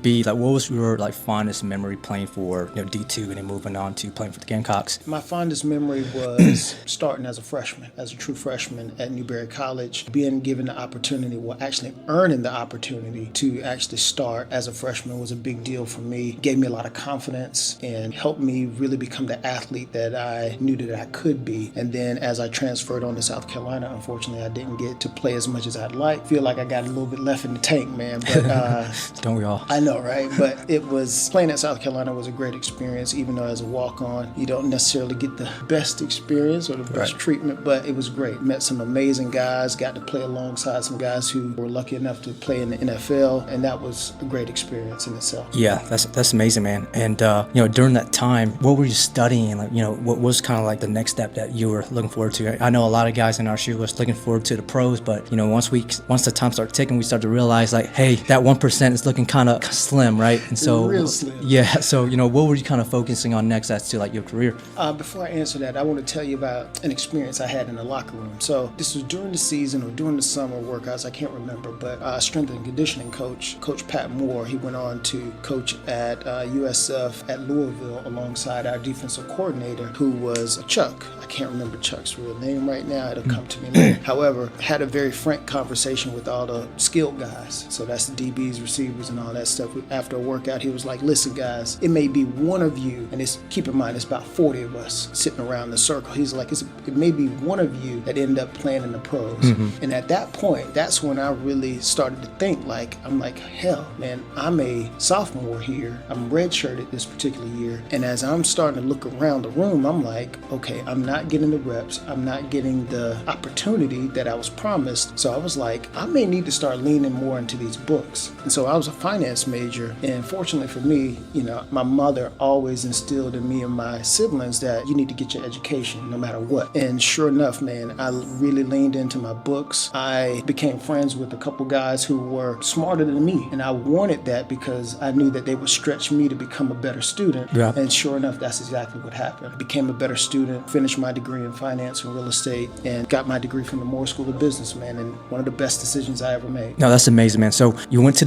B, like what was your like fondest memory playing for D2 and then moving on to playing for the Gamecocks? My fondest memory was starting as a freshman, as a true freshman at Newberry College, being given the opportunity, well, actually earning the opportunity to actually start as a freshman was a big deal for me. It gave me a lot of confidence and helped me really become the athlete that I knew that I could be. And then as I transferred on to South Carolina, unfortunately, I didn't get to play as much as I'd like. Feel like I got a little bit left in the tank, man. But Don't we all? I know, right? But it was, playing at South Carolina was a great experience, even though as a walk-on, you don't necessarily get the best experience or the best treatment, but it was great. Met some amazing guys, got to play alongside some guys who were lucky enough to play in the NFL, and that was a great experience in itself. Yeah, that's amazing, man. And during that time, what were you studying? Like, what was kind of like the next step that you were looking forward to? I know a lot of guys in our shoe was looking forward to the pros, but once the time started ticking, we started to realize like, hey, that 1% is looking kind of slim, right? And so real slim. Yeah, so what were you kind of focusing on next as to like your career? Before I answer that, I want to tell you about an experience I had in the locker room. So this was during the season or during the summer workouts, I can't remember, but strength and conditioning coach Pat Moore, he went on to coach at USF at Louisville alongside our defensive coordinator, who was Chuck. I can't remember Chuck's real name right now. It'll come to me later. However, had a very frank conversation with all the skilled guys. So that's the DBs, receivers, and all that stuff. After a workout, he was like, listen, guys, it may be one of you, and keep in mind, it's about 40 of us sitting around the circle. He's like, it may be one of you that end up playing in the pros. Mm-hmm. And at that point, that's when I really started to think, I'm like, hell, man, I'm a sophomore here. I'm redshirted this particular year. And as I'm starting to look around the room, I'm like, okay, I'm not getting the reps. I'm not getting the opportunity that I was promised. So I was like, I may need to start leaning more into these books. And so I was a finance major. And fortunately for me, my mother always instilled in me and my siblings that you need to get your education no matter what. And sure enough, man, I really leaned into my books. I became friends with a couple guys who were smarter than me. And I wanted that because I knew that they would stretch me to become a better student. Yeah. And sure enough, that's exactly what happened. I became a better student, finished my degree in finance and real estate, and got my degree from the Moore School of Business, man. And one of the best decisions I ever made. No, that's amazing, man. So you went to the